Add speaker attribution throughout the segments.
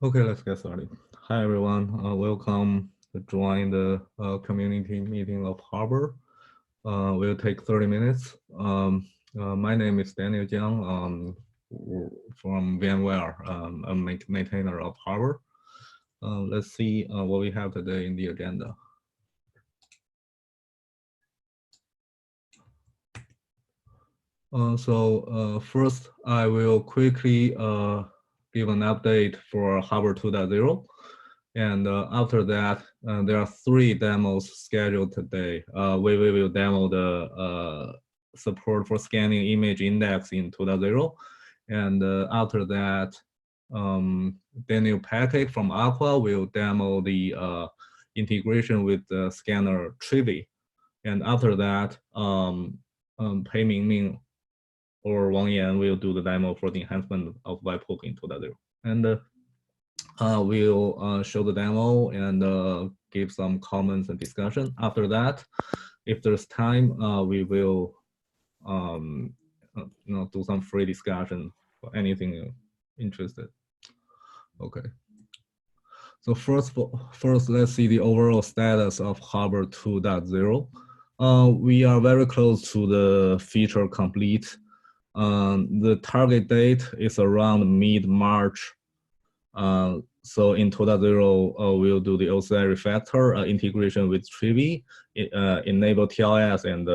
Speaker 1: Okay, let's get started. Hi, everyone. Welcome to join the community meeting of Harbor. Will take 30 minutes. My name is Daniel Jiang from VMware, a maintainer of Harbor. Let's see what we have today in the agenda. First, I will quickly give an update for Harbor 2.0. And after that, there are 3 demos scheduled today. We will demo the support for scanning image index in 2.0. And after that, Daniel Patrick from Aqua will demo the integration with the scanner Trivi. And after that, Pei Mingming or Wang Yan will do the demo for the enhancement of webhook in 2.0. And we'll show the demo and give some comments and discussion. After that, if there's time, we will do some free discussion for anything you're interested. Okay. So first, let's see the overall status of Harbor 2.0. We are very close to the feature complete. The target date is around mid-March. So in 2.0, we'll do the OCI refactor integration with Trivi, enable TLS, and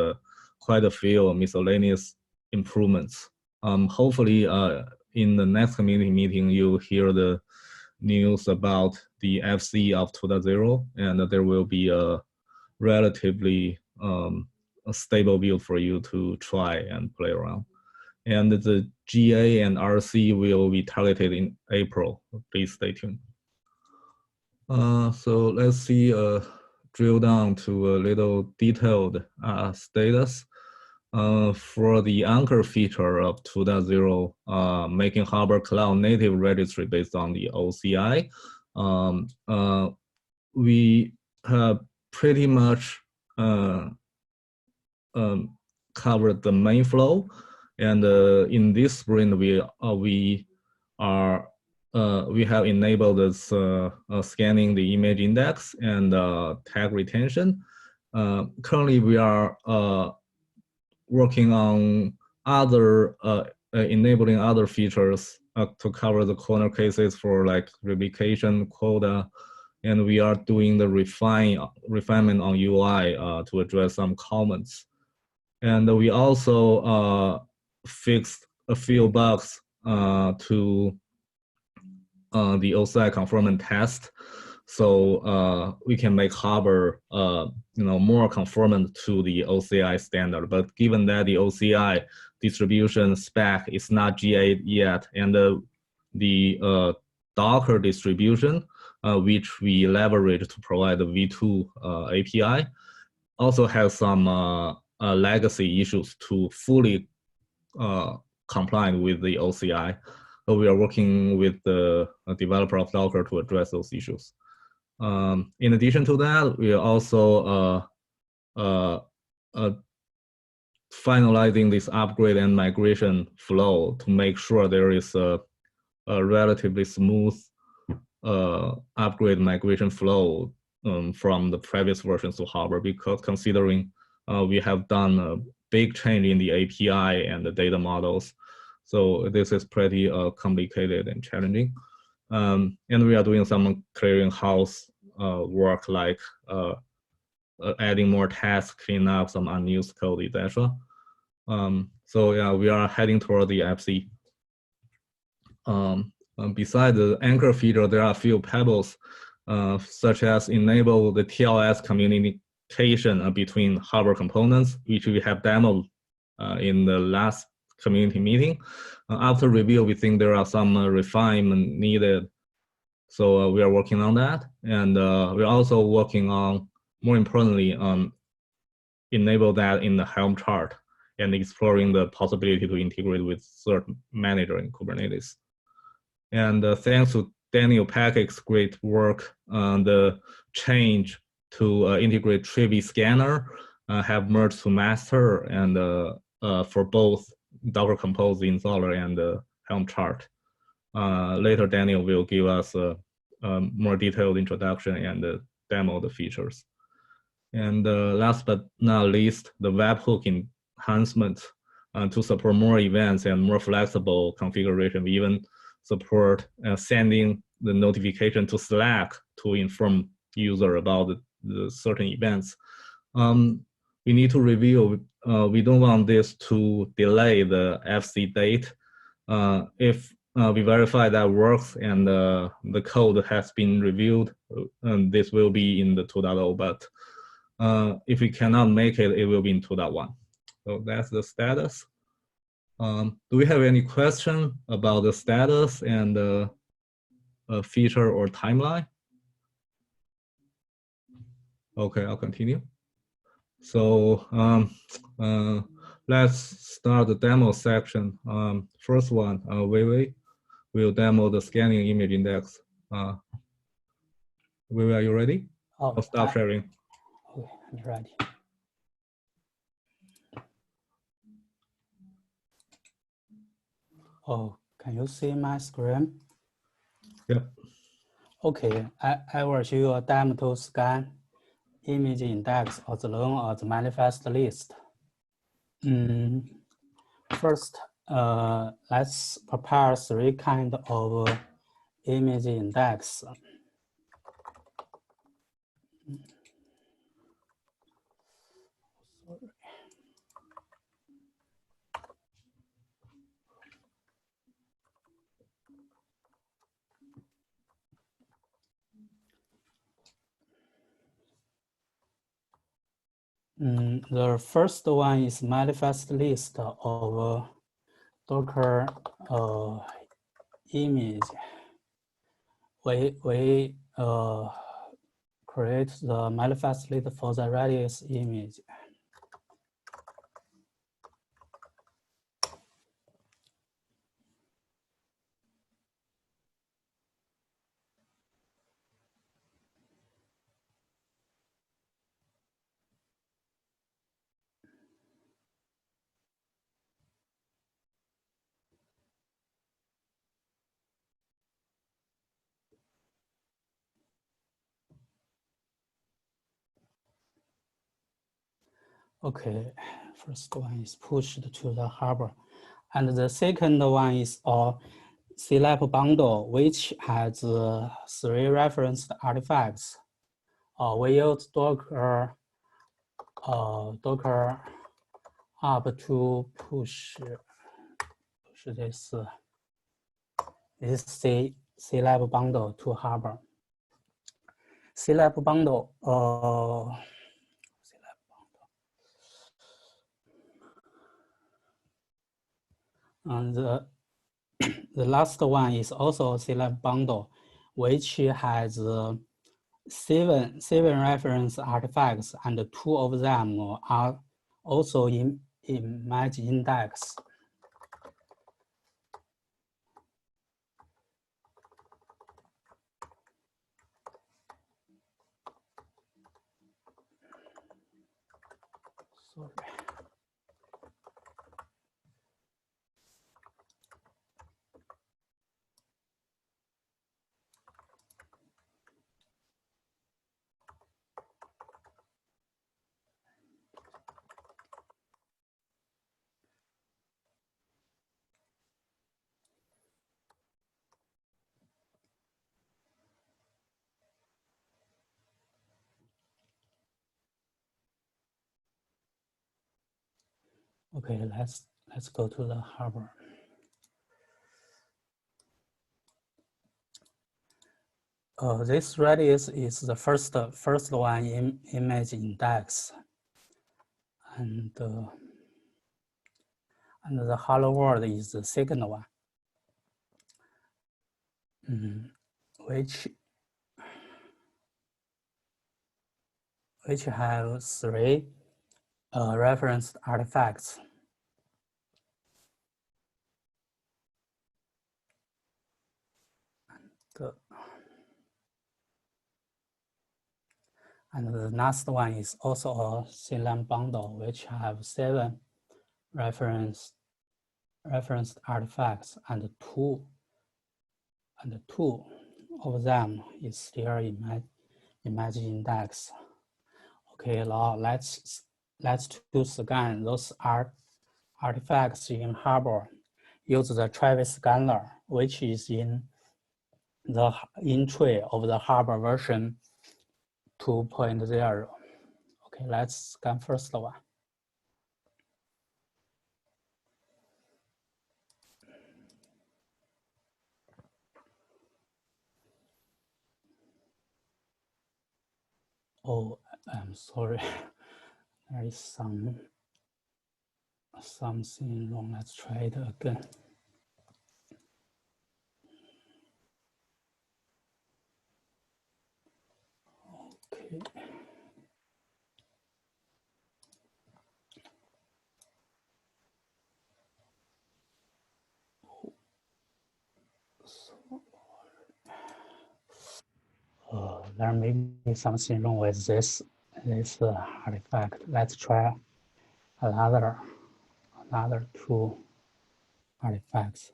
Speaker 1: quite a few miscellaneous improvements. Hopefully, in the next community meeting, you'll hear the news about the FC of 2.0, and there will be a relatively a stable build for you to try and play around. And the GA and RC will be targeted in April. Please stay tuned. So let's see, drill down to a little detailed status. For the anchor feature of 2.0, making Harbor cloud native registry based on the OCI, we have pretty much covered the main flow. And in this sprint, we have enabled this scanning the image index and tag retention. Currently, we are working on other enabling other features to cover the corner cases for like replication quota, and we are doing the refinement on UI to address some comments. And we also fixed a few bugs to the OCI conformant test, so we can make Harbor more conformant to the OCI standard. But given that the OCI distribution spec is not GA yet, and the Docker distribution, which we leverage to provide the V2 API, also has some legacy issues to fully comply with the OCI. So we are working with the developer of Docker to address those issues. In addition to that, we are also finalizing this upgrade and migration flow to make sure there is a relatively smooth upgrade migration flow from the previous versions to Harbor, because considering we have done a big change in the API and the data models. So this is pretty complicated and challenging. And we are doing some clearinghouse work, like adding more tasks, clean up some unused code, etc. So yeah, we are heading toward the FC. Besides the anchor feature, there are a few pebbles, such as enable the TLS communication between Harbor components, which we have demoed in the last community meeting. After review, we think there are some refinement needed. So we are working on that. And we're also working on, more importantly, enable that in the Helm chart and exploring the possibility to integrate with Cert Manager in Kubernetes. And thanks to Daniel Patrick's great work, the change to integrate Trivi scanner have merged to master, and for both Docker Compose installer and the Helm chart. Later, Daniel will give us a more detailed introduction and demo the features. And last but not least, the webhook enhancement to support more events and more flexible configuration. We even support sending the notification to Slack to inform user about the certain events. We need to review. We don't want this to delay the FC date. If we verify that works and the code has been reviewed, this will be in the 2.0, but if we cannot make it, it will be in 2.1. So that's the status. Do we have any question about the status and the feature or timeline? Okay, I'll continue. So let's start the demo section. First one, Wei will demo the scanning image index. Wei, are you ready?
Speaker 2: Oh,
Speaker 1: I'll stop sharing.
Speaker 2: Okay, I'm ready. Oh, can you see my screen?
Speaker 1: Yep.
Speaker 2: Okay, I will show you a demo to scan image index of the loan or the manifest list. First, let's prepare 3 kinds of image index. The first one is manifest list of Docker image. We create the manifest list for the radius image. Okay, first one is pushed to the harbor. And the second one is a CLAP bundle, which has 3 referenced artifacts. We use Docker up to push this CLAP bundle to harbor. CLAP bundle, and the last one is also a CLAP bundle, which has 7 reference artifacts, and 2 of them are also in image index. Sorry. Okay, let's go to the harbor. This radius is the first one in image index, and the hello world is the second one, which have 3 referenced artifacts. And the last one is also a CLAP bundle, which have 7 referenced artifacts and 2 and two of them is still image index. Okay, now let's to scan those artifacts in Harbor. Use the Travis scanner, which is in the tree of the Harbor version 2.0. Okay, let's scan first one. Oh, I'm sorry. There is something wrong. Let's try it again. Okay. There may be something wrong with this artifact. Let's try another two artifacts.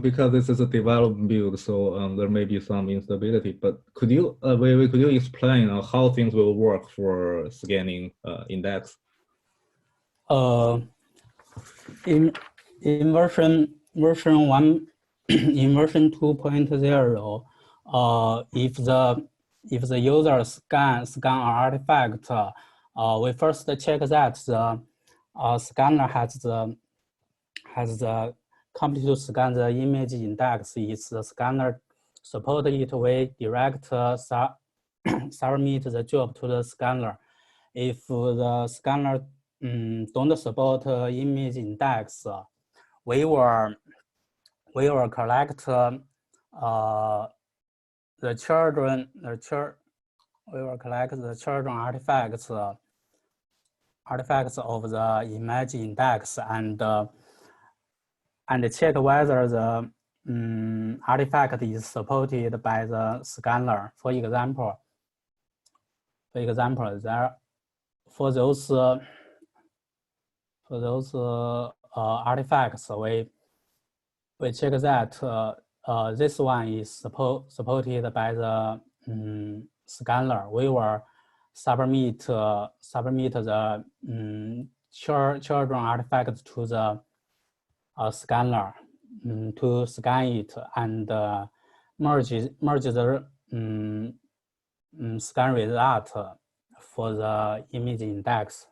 Speaker 1: Because this is a development build, so there may be some instability. But could you, could you explain how things will work for scanning index?
Speaker 2: In version one, in version 2.0, if the user scan an artifact, we first check that the scanner has the company to scan the image index. Is the scanner support it, we direct submit the job to the scanner. If the scanner don't support image index, we will collect the children artifacts of the image index and check whether the artifact is supported by the scanner. For example, there for those artifacts, we check that this one is supported by the scanner. We will submit the children artifact to the scanner to scan it and merge the scan result for the image index.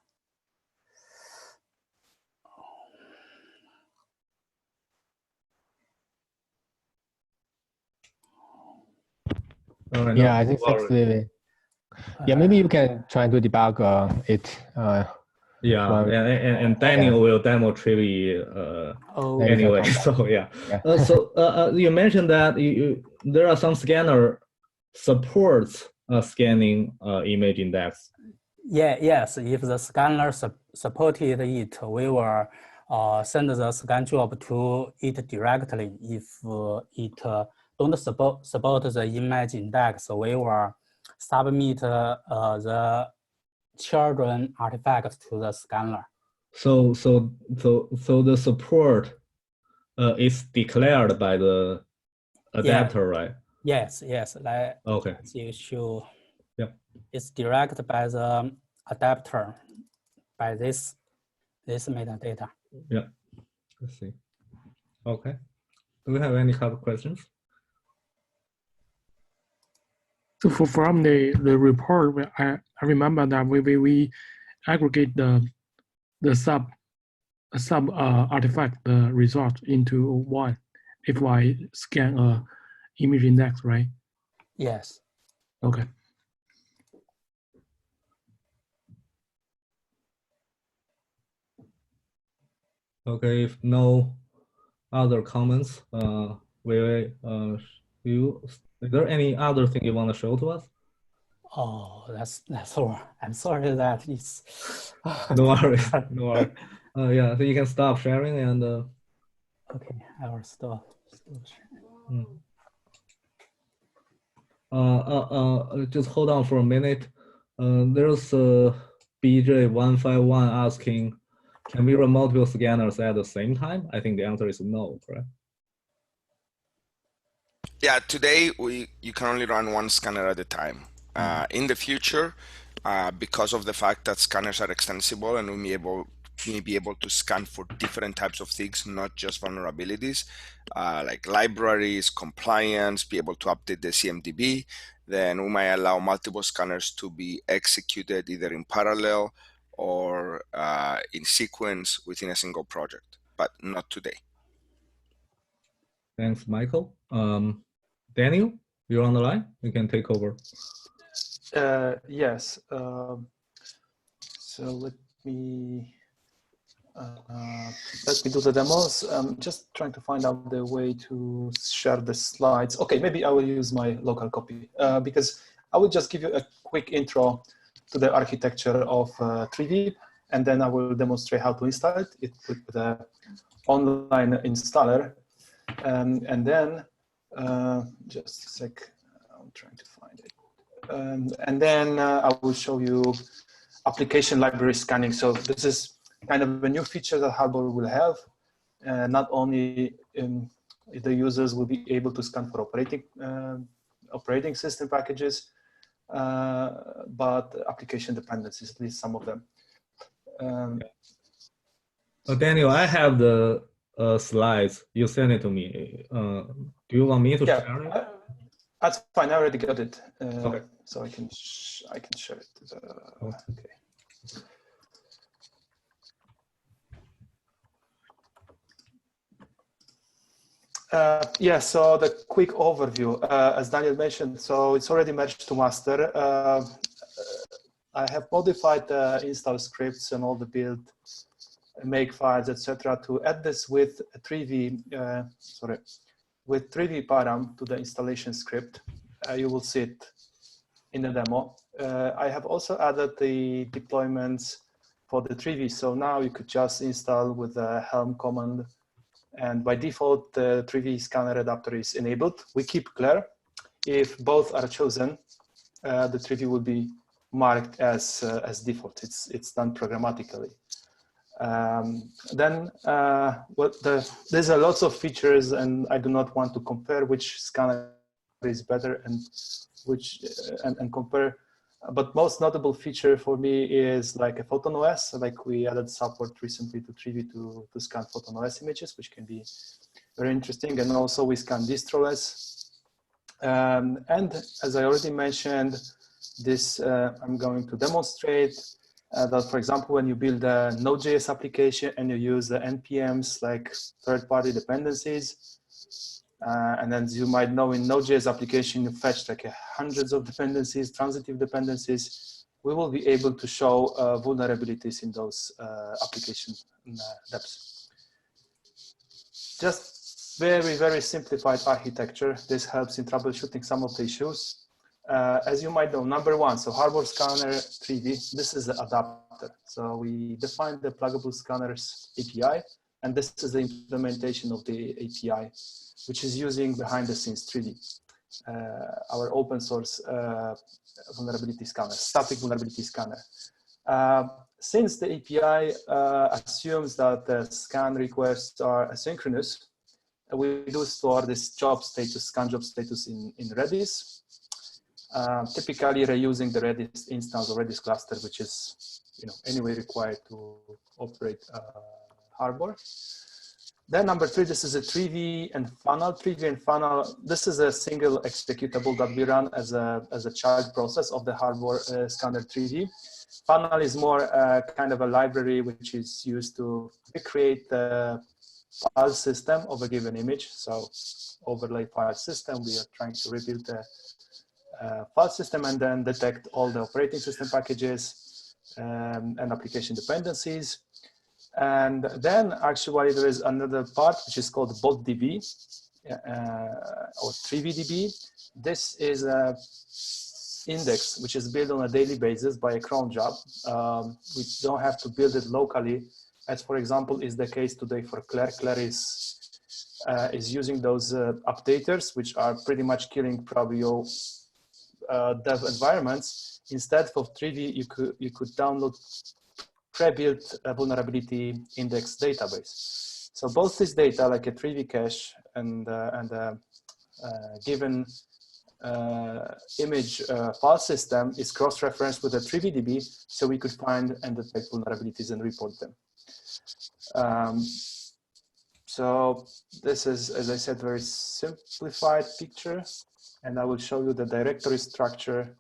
Speaker 3: Yeah, I think that's the. Yeah, maybe you can try to debug it.
Speaker 1: Yeah, and Daniel will demo Trivi anyway. So yeah. You mentioned that there are some scanner supports scanning image index.
Speaker 2: Yes. If the scanner supported it, we will send the scan job to it directly. If it don't support the image index, we will submit the children artifacts to the scanner.
Speaker 1: So the support is declared by the adapter, right?
Speaker 2: Yes.
Speaker 1: Okay.
Speaker 2: You should.
Speaker 1: Yep.
Speaker 2: It's directed by the adapter by this metadata.
Speaker 1: Yeah. Let's see. Okay. Do we have any other questions?
Speaker 4: So from the report, I remember that we aggregate the sub artifact the result into one if I scan a image index, right?
Speaker 2: Yes.
Speaker 4: Okay.
Speaker 1: Okay, if no other comments, we Is there any other thing you want to show to us?
Speaker 2: Oh, that's all. I'm sorry that it's.
Speaker 1: No worries, no worries. Yeah, so you can stop sharing and.
Speaker 2: Okay, I will stop.
Speaker 1: Just hold on for a minute. There's BJ151 asking, can we run multiple scanners at the same time? I think the answer is no, correct?
Speaker 5: Yeah, today you can only run one scanner at a time. In the future, because of the fact that scanners are extensible and we may be able to scan for different types of things, not just vulnerabilities, like libraries, compliance, be able to update the CMDB, then we might allow multiple scanners to be executed either in parallel or in sequence within a single project, but not today.
Speaker 1: Thanks, Michael. Daniel, you're on the line. You can take over.
Speaker 6: Yes. So let me do the demos. I'm just trying to find out the way to share the slides. Okay, maybe I will use my local copy because I will just give you a quick intro to the architecture of 3V, and then I will demonstrate how to install it with the online installer. And then, just a sec, I'm trying to find it. And then I will show you application library scanning. So this is kind of a new feature that Harbor will have. Not only the users will be able to scan for operating system packages, but application dependencies, at least some of them.
Speaker 1: Daniel, I have the slides. You sent it to me. Do you want me to share it?
Speaker 6: That's fine. I already got it.
Speaker 1: Okay.
Speaker 6: So I can share it. Okay. Yeah, so the quick overview, as Daniel mentioned, so it's already merged to master. I have modified the install scripts and all the build, make files, etc., to add this with 3V, with 3V param to the installation script. You will see it in the demo. I have also added the deployments for the 3V. So now you could just install with the Helm command. And by default, the 3V scanner adapter is enabled. We keep clear. If both are chosen, the 3V will be marked as default. It's done programmatically. There's a lots of features, and I do not want to compare which scanner is better and which and compare. But most notable feature for me is like a Photon OS. Like we added support recently to 3V to scan Photon OS images, which can be very interesting. And also we scan DistroOS. And as I already mentioned, this I'm going to demonstrate that, for example, when you build a Node.js application and you use the NPMs like third-party dependencies, and then you might know in Node.js application, you fetch like hundreds of dependencies, transitive dependencies. We will be able to show vulnerabilities in those application depths. Just very, very simplified architecture. This helps in troubleshooting some of the issues. As you might know, number one, so Harbor Scanner 3V, this is the adapter. So we define the pluggable scanners API, and this is the implementation of the API, which is using behind the scenes 3D, our open source vulnerability scanner, static vulnerability scanner. Since the API assumes that the scan requests are asynchronous, we do store this job status, scan job status in Redis, typically reusing the Redis instance or Redis cluster, which is anyway required to operate Harbor. Then number three, this is a 3V and funnel. 3V and funnel, this is a single executable that we run as a child process of the Harbor scanner 3V. Funnel is more kind of a library which is used to recreate the file system of a given image. So overlay file system, we are trying to rebuild the file system and then detect all the operating system packages and application dependencies. And then actually there is another part which is called BotDB. or 3VDB. This is a index which is built on a daily basis by a cron job. We don't have to build it locally, as for example is the case today for Claire. Claire is using those updaters, which are pretty much killing probably your dev environments. Instead of 3D, you could download pre-built vulnerability index database. So both this data, like a 3D cache and given image file system, is cross-referenced with a 3VDB, so we could find and detect vulnerabilities and report them. So this is, as I said, very simplified picture, and I will show you the directory structure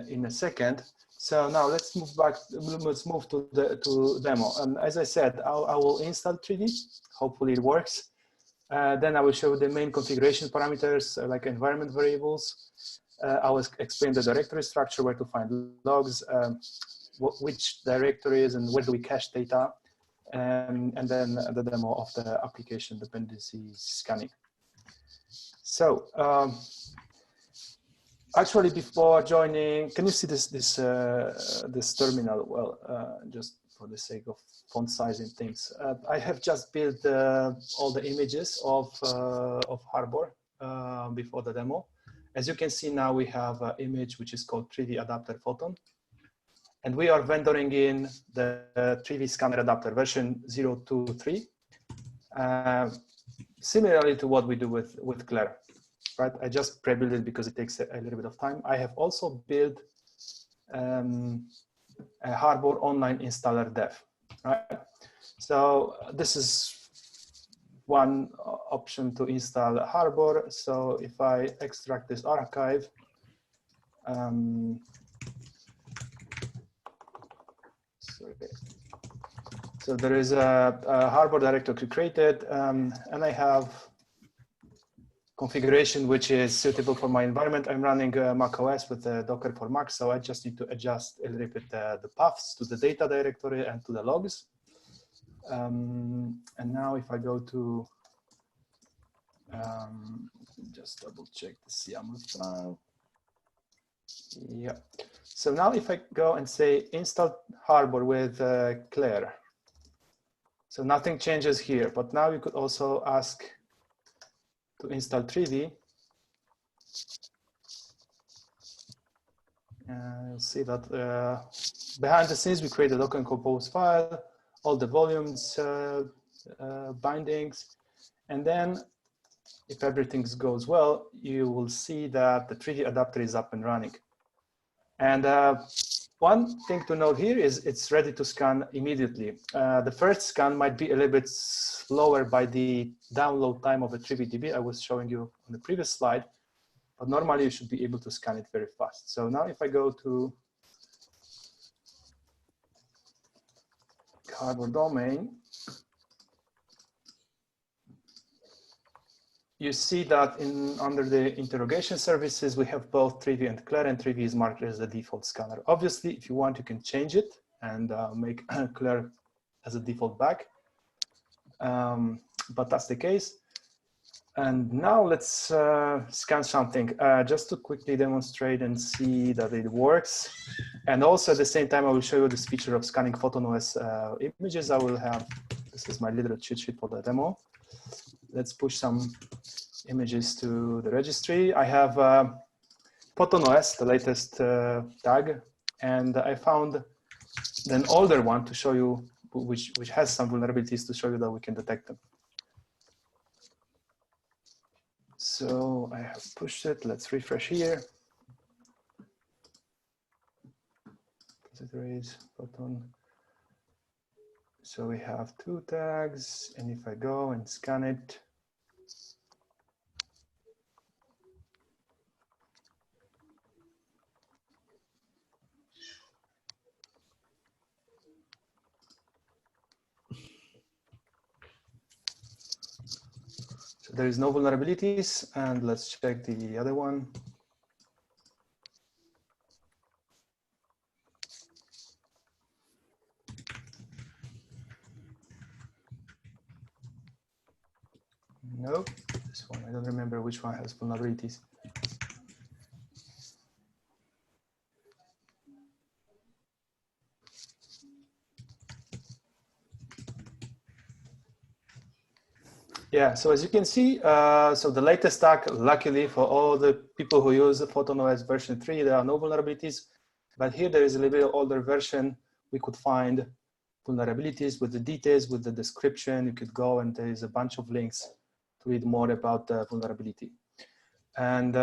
Speaker 6: in a second. So now let's move back. Let's move to the demo. And as I said, I will install 3D. Hopefully it works. Then I will show the main configuration parameters like environment variables. I will explain the directory structure, where to find logs, which directories and where do we cache data, and then the demo of the application dependency scanning. So actually, before joining, can you see this terminal? Well, just for the sake of font sizing things, I have just built all the images of Harbor before the demo. As you can see now, we have an image which is called 3D adapter photon, and we are vendoring in the 3D scanner adapter version 0.2.3, similarly to what we do with Claire. Right, I just pre-built it because it takes a little bit of time. I have also built a Harbor online installer dev. Right, so this is one option to install Harbor. So if I extract this archive, so there is a Harbor directory created, and I have configuration which is suitable for my environment. I'm running Mac OS with Docker for Mac, so I just need to adjust a little bit the paths to the data directory and to the logs. And now if I go to, just double check the YAML file. Yeah. So now if I go and say install Harbor with Claire, so nothing changes here, but now you could also ask to install 3D. You'll see that behind the scenes, we create a Docker compose file, all the volumes, bindings, and then if everything goes well, you will see that the 3D adapter is up and running. And one thing to note here is it's ready to scan immediately. The first scan might be a little bit slower by the download time of a 3VDB I was showing you on the previous slide, but normally you should be able to scan it very fast. So now if I go to Harbor domain, you see that under the interrogation services, we have both 3V and Claire, and 3V is marked as the default scanner. Obviously, if you want, you can change it and make Claire as a default back, but that's the case. And now let's scan something just to quickly demonstrate and see that it works. And also at the same time, I will show you this feature of scanning PhotonOS images. I will have, this is my little cheat sheet for the demo. Let's push some images to the registry. I have PhotonOS, the latest tag, and I found an older one to show you, which has some vulnerabilities to show you that we can detect them. So I have pushed it. Let's refresh here. Photon. So we have two tags, and if I go and scan it, so there is no vulnerabilities, and let's check the other one. No, this one, I don't remember which one has vulnerabilities. Yeah, so as you can see, so the latest stack, luckily for all the people who use PhotonOS version 3, there are no vulnerabilities. But here there is a little bit older version. We could find vulnerabilities with the details, with the description. You could go and there is a bunch of links to read more about the vulnerability. And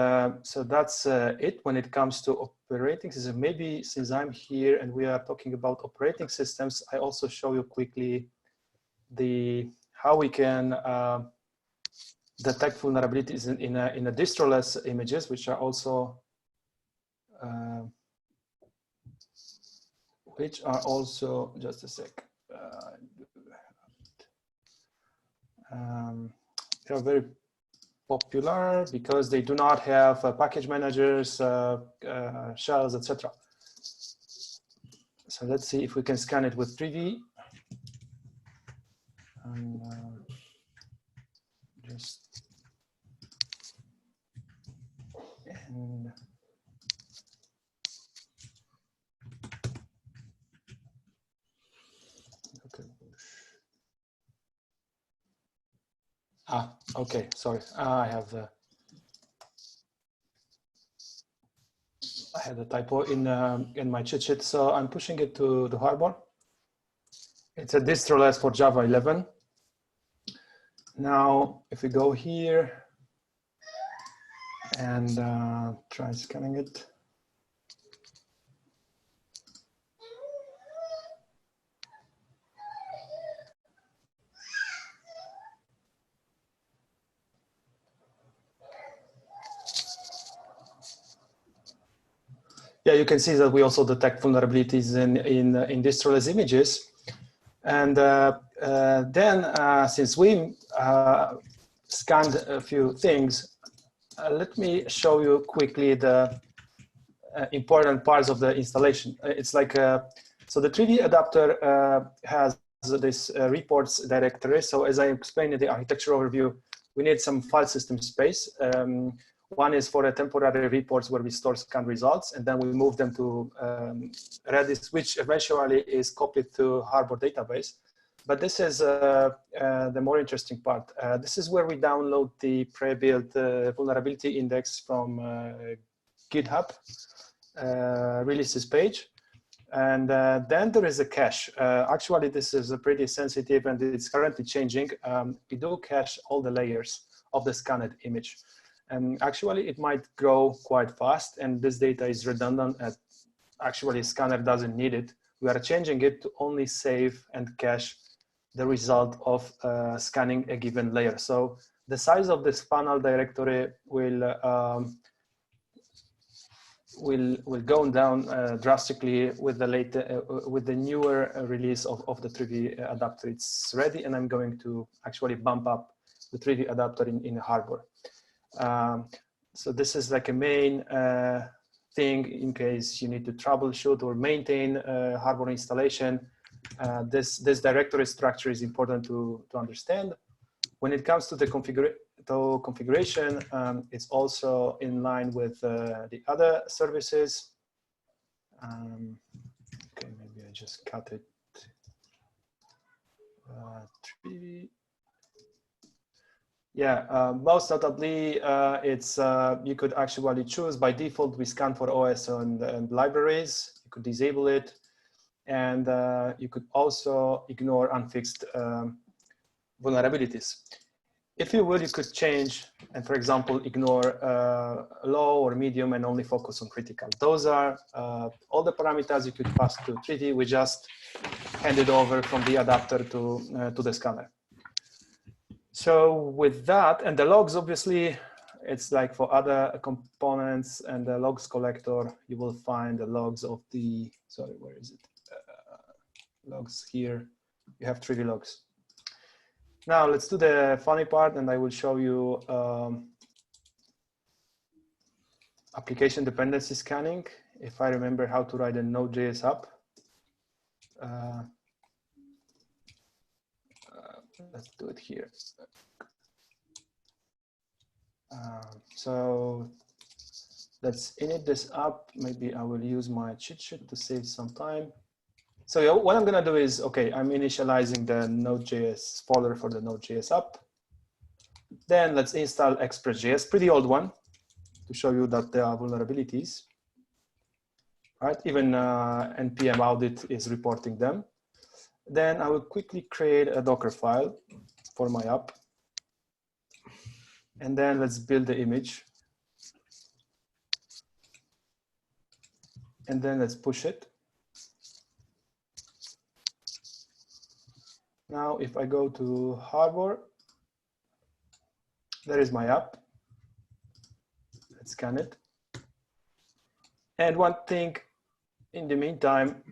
Speaker 6: so that's it when it comes to operating systems. Maybe since I'm here and we are talking about operating systems, I also show you quickly how we can detect vulnerabilities in a distroless images, which are also just a sec. They are very popular because they do not have package managers, shells, etc. So let's see if we can scan it with 3D. And, okay. Okay, sorry. I had a typo in my cheat sheet, so I'm pushing it to the Harbor. It's a distroless for Java 11. Now, if we go here and try scanning it. Yeah, you can see that we also detect vulnerabilities in distroless images. And then since we scanned a few things, let me show you quickly the important parts of the installation. It's like, so the 3D adapter has this reports directory. So as I explained in the architecture overview, we need some file system space. One is for a temporary reports where we store scanned results, and then we move them to Redis, which eventually is copied to Harbor database. But this is the more interesting part. This is where we download the pre-built vulnerability index from GitHub releases page. And then there is a cache. Actually, this is a pretty sensitive and it's currently changing. We do cache all the layers of the scanned image. And actually, it might grow quite fast. And this data is redundant. And actually, scanner doesn't need it. We are changing it to only save and cache the result of scanning a given layer. So the size of this panel directory will go down drastically with the newer release of the 3D adapter. It's ready, and I'm going to actually bump up the 3D adapter in Harbor. So this is like a main thing in case you need to troubleshoot or maintain Harbor installation. This directory structure is important to understand. When it comes to the configuration, it's also in line with the other services. Okay, maybe I just cut it. 3D. Yeah, most notably, it's you could actually choose by default. We scan for OS and libraries. You could disable it, and you could also ignore unfixed vulnerabilities. If you will, you could change and, for example, ignore low or medium and only focus on critical. Those are all the parameters you could pass to 3D. We just hand it over from the adapter to the scanner. So with that, and the logs, obviously, it's like for other components and the logs collector, you will find the logs of the, sorry, where is it? Logs here, you have 3D logs. Now let's do the funny part, and I will show you application dependency scanning. If I remember how to write a Node.js app. Let's do it here. So let's init this up. Maybe I will use my cheat sheet to save some time. So yeah, what I'm gonna do is, okay, I'm initializing the Node.js folder for the Node.js app. Then let's install Express.js, pretty old one, to show you that there are vulnerabilities. Right, even npm audit is reporting them. Then I will quickly create a Docker file for my app. And then let's build the image. And then let's push it. Now, if I go to Harbor, there is my app. Let's scan it. And one thing in the meantime,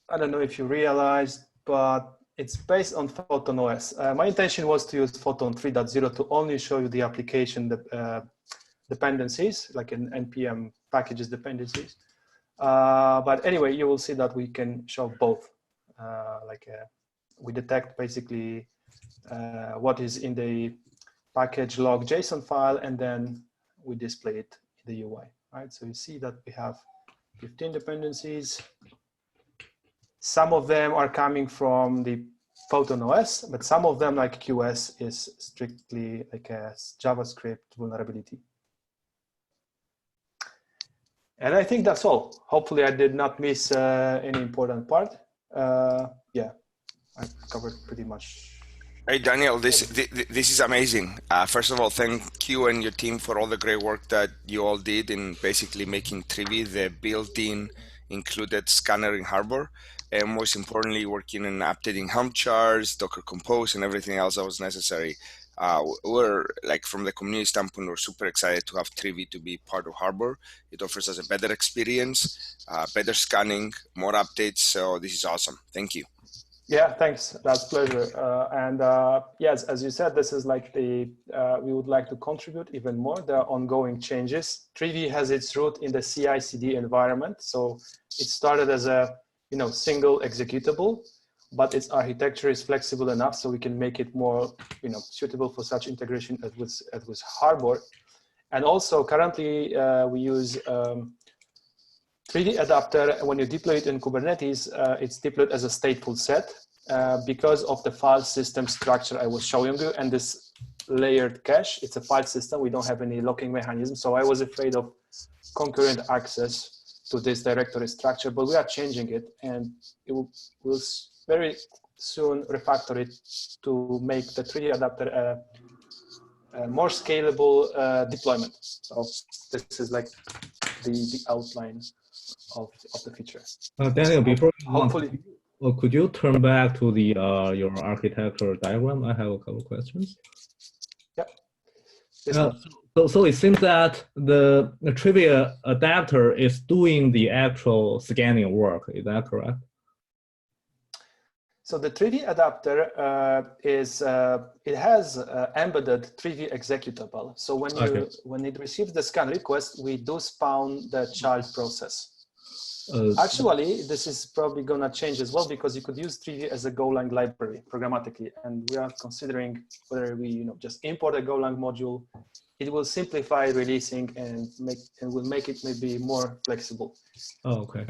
Speaker 6: I don't know if you realized, but it's based on Photon OS. My intention was to use Photon 3.0 to only show you the application dependencies, like an npm packages dependencies. But anyway, you will see that we can show both. We detect basically what is in the package log JSON file, and then we display it in the UI. Right? So you see that we have 15 dependencies. Some of them are coming from the Photon OS, but some of them, like QS, is strictly like a JavaScript vulnerability. And I think that's all. Hopefully I did not miss any important part. Yeah, I covered pretty much.
Speaker 5: Hey, Daniel, this is amazing. First of all, thank you and your team for all the great work that you all did in basically making Trivi the built-in included scanner in Harbor. And most importantly, working on updating Helm charts, Docker Compose, and everything else that was necessary. We're, like, from the community standpoint, we're super excited to have Trivi to be part of Harbor. It offers us a better experience, better scanning, more updates. So this is awesome. Thank you.
Speaker 6: Yeah, thanks. That's a pleasure. Yes, as you said, this is like the, we would like to contribute even more. There are ongoing changes. Trivi has its root in the CI/CD environment. So it started as a single executable, but its architecture is flexible enough so we can make it more suitable for such integration as with Harbor. And also currently we use 3D adapter. When you deploy it in Kubernetes, it's deployed as a stateful set because of the file system structure I was showing you and this layered cache. It's a file system. We don't have any locking mechanism. So I was afraid of concurrent access to this directory structure, but we are changing it, and it will very soon refactor it to make the 3D adapter a more scalable deployment. So this is like the outline of the feature.
Speaker 1: Daniel, before
Speaker 6: hopefully,
Speaker 1: could you turn back to the your architecture diagram? I have a couple questions.
Speaker 6: Yeah.
Speaker 1: So it seems that the trivia adapter is doing the actual scanning work. Is that correct?
Speaker 6: So the 3D adapter it has embedded 3D executable. So when it receives the scan request, we do spawn the child process. Actually, this is probably going to change as well, because you could use 3D as a Golang library programmatically, and we are considering whether we just import a Golang module. It will simplify releasing and will make it maybe more flexible.
Speaker 1: Oh, okay.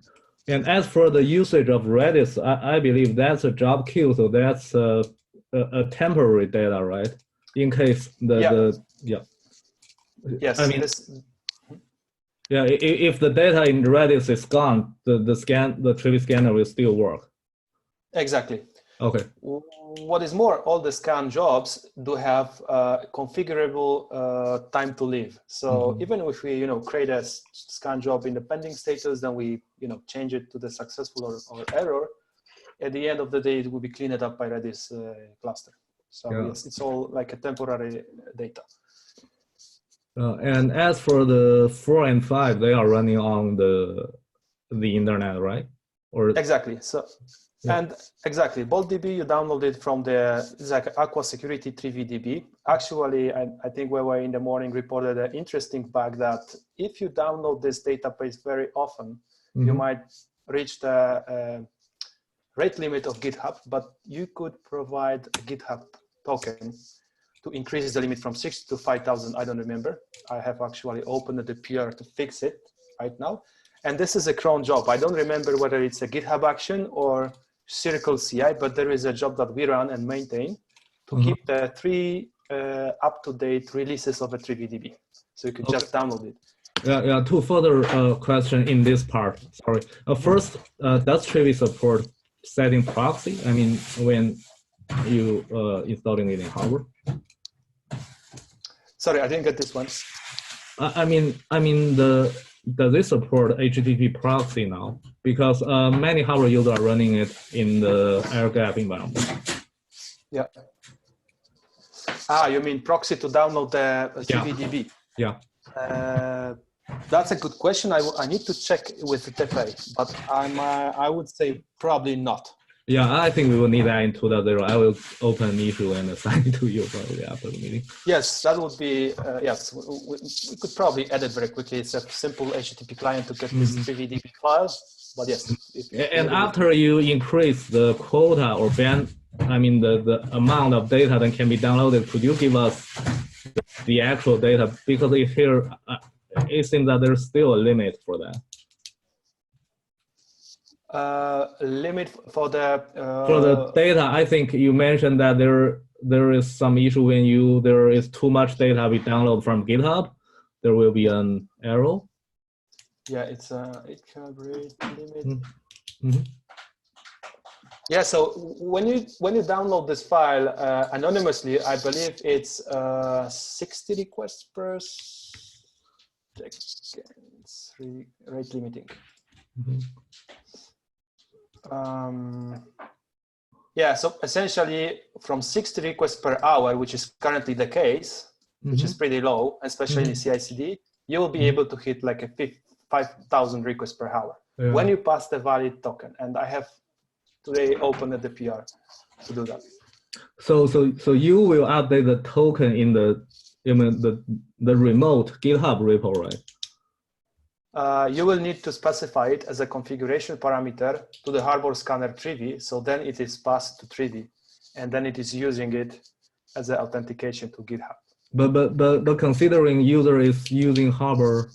Speaker 1: And as for the usage of Redis, I believe that's a job queue, so that's a temporary data, right? In case
Speaker 6: Yes.
Speaker 1: I mean, if the data in Redis is gone, the Trivi scanner will still work.
Speaker 6: Exactly.
Speaker 1: Okay.
Speaker 6: What is more, all the scan jobs do have configurable time to live. So even if we create a scan job in the pending status, then we change it to the successful or error, at the end of the day it will be cleaned up by Redis cluster. So yes, it's all like a temporary data.
Speaker 1: And as for the 4 and 5, they are running on the internet, right? Or
Speaker 6: exactly. So. Yeah. And exactly, BoltDB, you download it from it's like Aqua Security 3VDB. Actually, I think we were in the morning reported an interesting bug that if you download this database very often, you might reach the rate limit of GitHub, but you could provide a GitHub token to increase the limit from 6 to 5,000. I don't remember. I have actually opened the PR to fix it right now. And this is a cron job. I don't remember whether it's a GitHub action or Circle CI, but there is a job that we run and maintain to keep the 3 up-to-date releases of a 3VDB. So you could just download it.
Speaker 1: Yeah, two further questions in this part. Sorry. First, does Trivy support setting proxy? I mean, when you installing it in hardware?
Speaker 6: Sorry, I didn't get this one.
Speaker 1: I mean, does it support HTTP proxy now? Because many hardware users are running it in the air gap environment.
Speaker 6: Yeah. Ah, you mean proxy to download the 3VDB?
Speaker 1: Yeah.
Speaker 6: That's a good question. I need to check with the Tefe, but I would say probably not.
Speaker 1: Yeah, I think we will need that in 2.0. I will open an issue and assign it to you probably after the meeting.
Speaker 6: Yes, that would be, yes, we could probably add it very quickly. It's a simple HTTP client to get this 3VDB files, but yes.
Speaker 1: And after you increase the quota or band, I mean the amount of data that can be downloaded, could you give us the actual data? Because here, it seems that there's still a limit for that.
Speaker 6: Limit for the
Speaker 1: data. I think you mentioned that there is some issue when there is too much data we download from GitHub, there will be an error.
Speaker 6: Yeah, it's it can read limit. Yeah, so when you download this file anonymously, I believe it's 60 requests per second, rate limiting. Yeah, so essentially from 60 requests per hour, which is currently the case, which is pretty low, especially in CI/CD, you will be able to hit like a 5,000 requests per hour when you pass the valid token. And I have today opened the PR to do that. So
Speaker 1: you will update the token in the remote GitHub repo, right?
Speaker 6: You will need to specify it as a configuration parameter to the hardware scanner Trivy. So then it is passed to Trivy, and then it is using it as an authentication to GitHub.
Speaker 1: But considering user is using hardware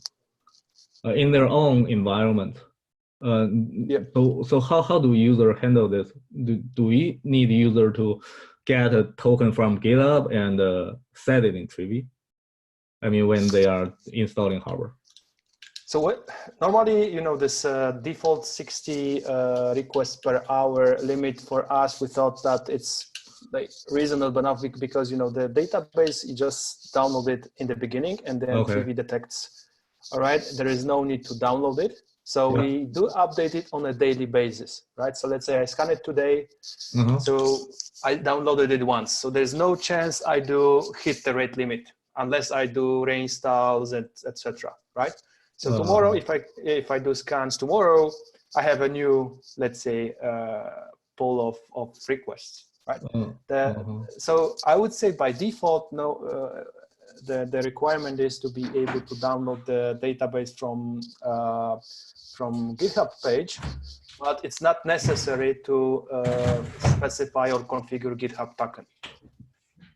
Speaker 1: in their own environment, so how do user handle this? Do we need user to get a token from GitHub and set it in Trivy? I mean, when they are installing hardware.
Speaker 6: So normally, this default 60 requests per hour limit for us, we thought that it's like reasonable enough because the database you just download it in the beginning and then Trivy detects. All right, there is no need to download it. So we do update it on a daily basis, right? So let's say I scan it today. So I downloaded it once. So there's no chance I do hit the rate limit unless I do reinstalls, etc. Right? So tomorrow, if I do scans tomorrow, I have a new, let's say, pool of requests, right? So I would say by default, no. The requirement is to be able to download the database from GitHub page, but it's not necessary to specify or configure GitHub token.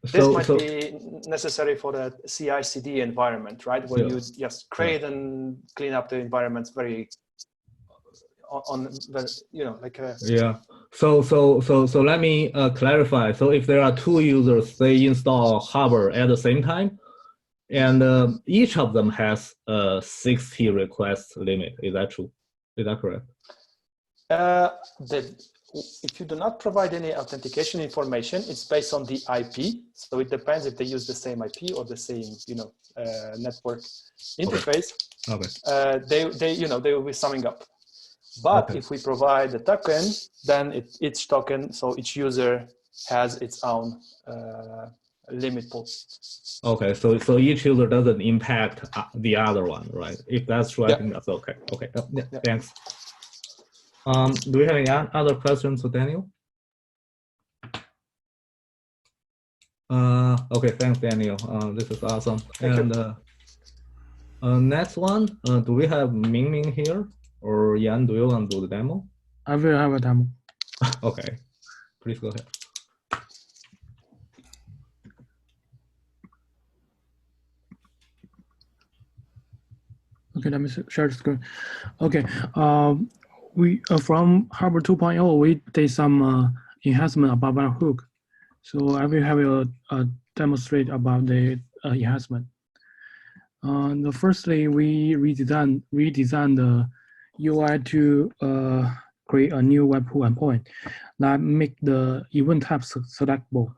Speaker 6: This might be necessary for the CI/CD environment, right? Where you just create and clean up the environments very
Speaker 1: So let me clarify. So if there are two users, they install hardware at the same time, and each of them has a 60 request limit. Is that true? Is that correct?
Speaker 6: If you do not provide any authentication information, it's based on the IP. So it depends if they use the same IP or the same, network interface. They will be summing up. But if we provide the token, then each token, so each user has its own limit pool.
Speaker 1: Okay, so each user doesn't impact the other one, right? If that's true, I think that's okay. Okay, thanks. Do we have any other questions for Daniel? Okay, thanks, Daniel. This is awesome.
Speaker 6: Thank
Speaker 1: you. Next one, do we have Ming here? Or Yan, do you want to do the demo?
Speaker 4: I will have a demo.
Speaker 1: Okay, please go ahead.
Speaker 4: Okay, let me share the screen. Okay, we from Harbor 2.0, we did some enhancement about webhook. So I will have a demonstrate about the enhancement. Firstly, we redesigned the UI to create a new webhook endpoint that make the event type selectable.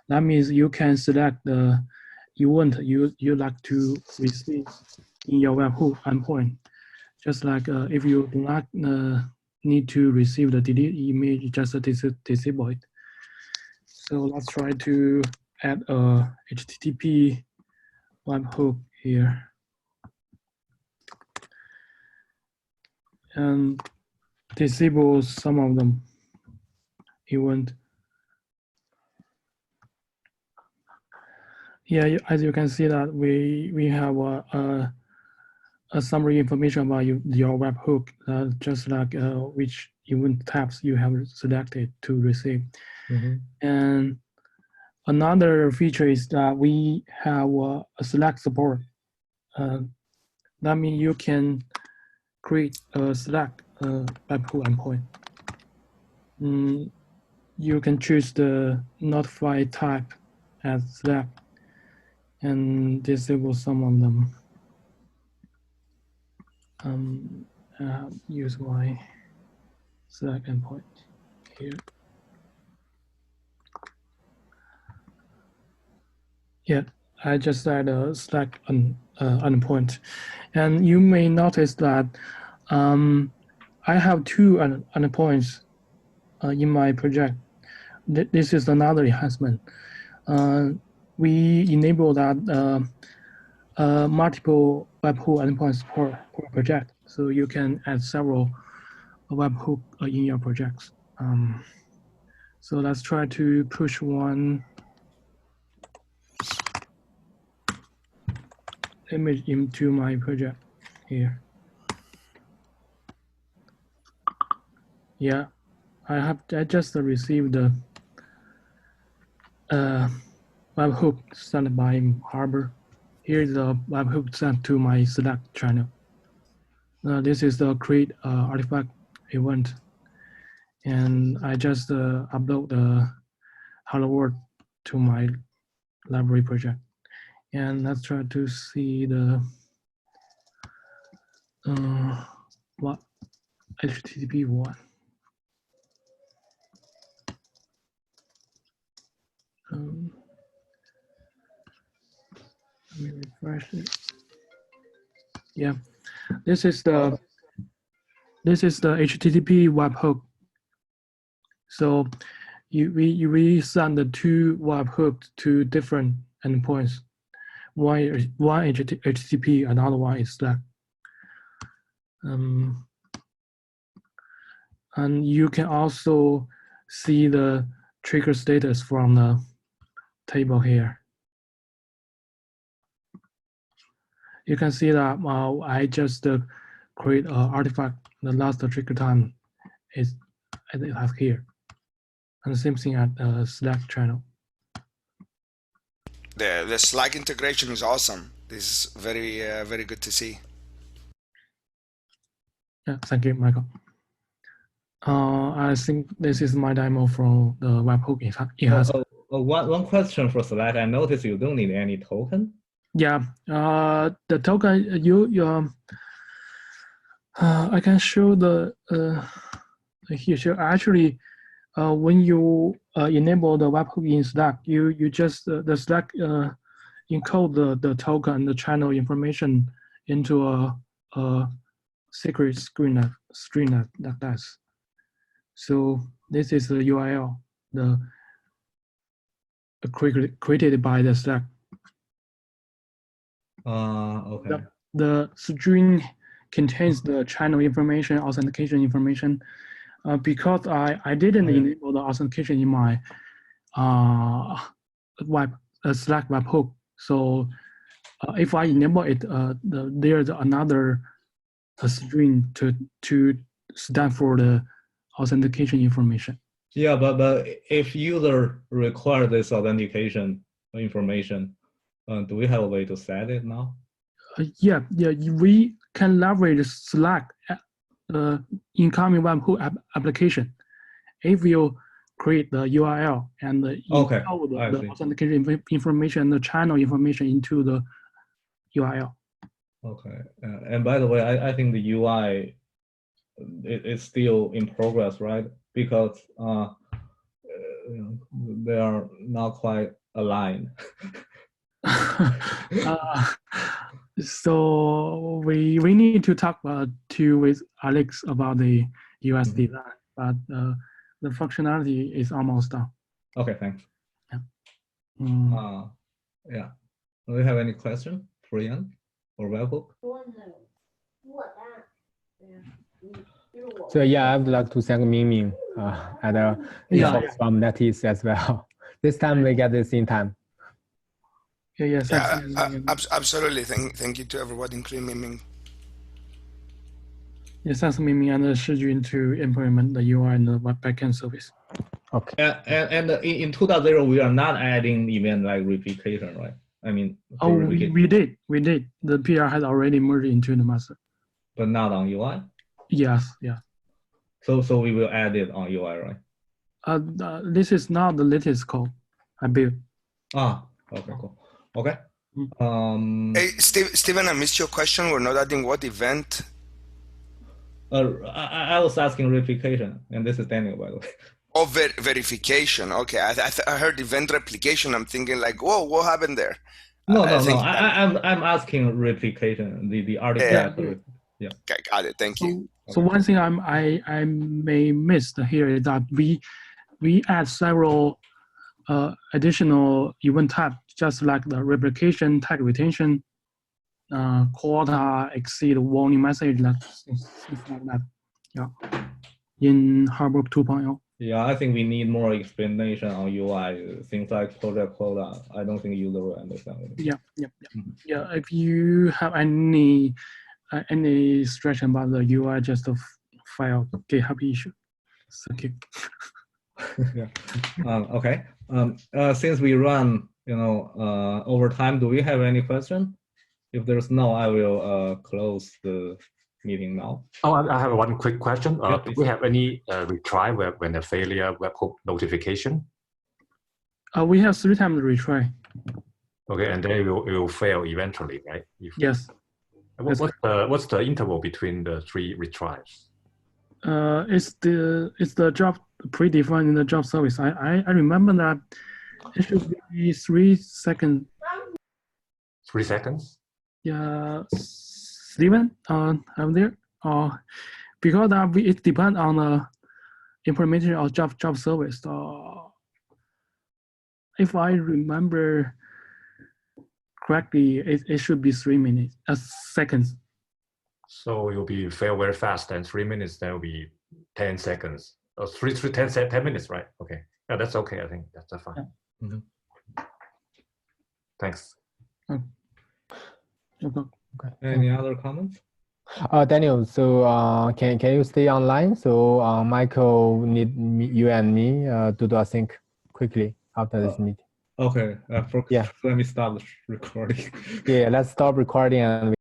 Speaker 4: That means you can select the event you like to receive in your webhook endpoint. Just like if you do not need to receive the delete image, just disable it. So let's try to add a HTTP webhook here. And disable some of them event. Yeah, as you can see that we have a summary information about your webhook, just like which event types you have selected to receive. And another feature is that we have a select support. That means you can create a select webhook endpoint. You can choose the notify type as select and disable some of them. Use my select endpoint here. Yeah, I just add a select endpoint, and you may notice that I have two endpoints in my project. This is another enhancement. We enable that multiple webhook endpoints per project, so you can add several webhook in your projects. So let's try to push one image into my project here. Yeah, I just received the webhook sent by Harbor. Here's the webhook sent to my select channel. This is the create artifact event, and I just upload the hello world to my library project. And let's try to see the what HTTP one. Let me refresh it. Yeah, this is the HTTP webhook. So we send the two webhooks to different endpoints. One HTTP, another one is Slack. And you can also see the trigger status from the table here. You can see that I just create an artifact. The last trigger time is I have here, and the same thing at Slack channel.
Speaker 5: The Slack integration is awesome. This is very very good to see.
Speaker 4: Yeah, thank you, Michael. I think this is my demo from the webhook.
Speaker 1: One question for Slack. I noticed you don't need any token.
Speaker 4: Yeah, the token I can show the here. Actually, when you enable the webhook in Slack, you just the Slack encode the token, the channel information into a secret screen like that. So this is the URL created by the Slack.
Speaker 1: Okay.
Speaker 4: The string contains the channel information, authentication information. Because I didn't enable the authentication in my Slack webhook, so if I enable it, there's another string to stand for the authentication information.
Speaker 1: Yeah, but if user require this authentication information, do we have a way to set it now?
Speaker 4: Yeah, we can leverage Slack incoming webhook application. If you create the URL and
Speaker 1: Okay,
Speaker 4: encode
Speaker 1: I
Speaker 4: the
Speaker 1: see.
Speaker 4: authentication information, the channel information into the URL.
Speaker 1: Okay. And by the way, I think the UI it's still in progress, right? Because they are not quite aligned.
Speaker 4: So we need to talk with Alex about the US design, but the functionality is almost done.
Speaker 1: Okay, thanks.
Speaker 4: Mm.
Speaker 1: Yeah. Do you have any question for Ian or webhook?
Speaker 3: So yeah, I would like to thank Mingming and folks from NetEase as well. This time we get this in time.
Speaker 4: Yeah,
Speaker 5: absolutely. Thank you to everybody, including Ming.
Speaker 4: Yes, thanks Mingming and Shijun to implement the UI and the web backend service.
Speaker 3: Okay.
Speaker 1: And in 2.0, we are not adding event like replication, right? I mean,
Speaker 4: we did. The PR has already merged into the master.
Speaker 1: But not on UI?
Speaker 4: Yes, yeah.
Speaker 1: So we will add it on UI, right?
Speaker 4: This is not the latest code I built.
Speaker 1: Okay, cool. Okay.
Speaker 5: Hey, Steven, I missed your question. We're not adding what event?
Speaker 1: I was asking replication, and this is Daniel, by the way.
Speaker 5: Oh, verification. Okay, I heard event replication. I'm thinking like, whoa, what happened there?
Speaker 1: No. I'm asking replication. The artifact. Yeah.
Speaker 5: Okay, got it. Thank you.
Speaker 4: So one thing I may miss here is that we add several additional event types, just like the replication, tag retention, quota, exceed, warning message, things like that. Yeah. In Harbor 2.0.
Speaker 1: Yeah, I think we need more explanation on UI. Things like project quota, I don't think user will understand it.
Speaker 4: Yeah. Yeah. If you have any suggestion about the UI, just file GitHub issue. Thank you.
Speaker 1: Yeah. Okay. Since we run, over time, do we have any question? If there's no, I will close the meeting now.
Speaker 7: Oh, I have one quick question.
Speaker 1: Yeah,
Speaker 7: do we have any retry when a failure webhook notification?
Speaker 4: We have 3 times retry.
Speaker 7: Okay, and then it will fail eventually, right?
Speaker 4: Yes.
Speaker 7: What's the interval between the 3 retries?
Speaker 4: It's the job predefined in the job service. I remember that it should be 3 seconds.
Speaker 7: 3 seconds?
Speaker 4: Yeah, Steven, I'm there. Because it depends on the implementation of job service. If I remember correctly, it should be 3 minutes, seconds.
Speaker 7: So you'll be fail very fast, and 3 minutes, that will be 10 seconds. 10 minutes, right? Okay. Yeah, that's okay. I think that's fine.
Speaker 4: Yeah.
Speaker 1: Mm-hmm.
Speaker 7: Thanks.
Speaker 3: Okay.
Speaker 1: Any other comments?
Speaker 3: Daniel, so can you stay online? So Michael need you and me to do a sync quickly after this meeting.
Speaker 1: Okay.
Speaker 3: Yeah.
Speaker 1: Let me stop the recording.
Speaker 3: Yeah, let's stop recording and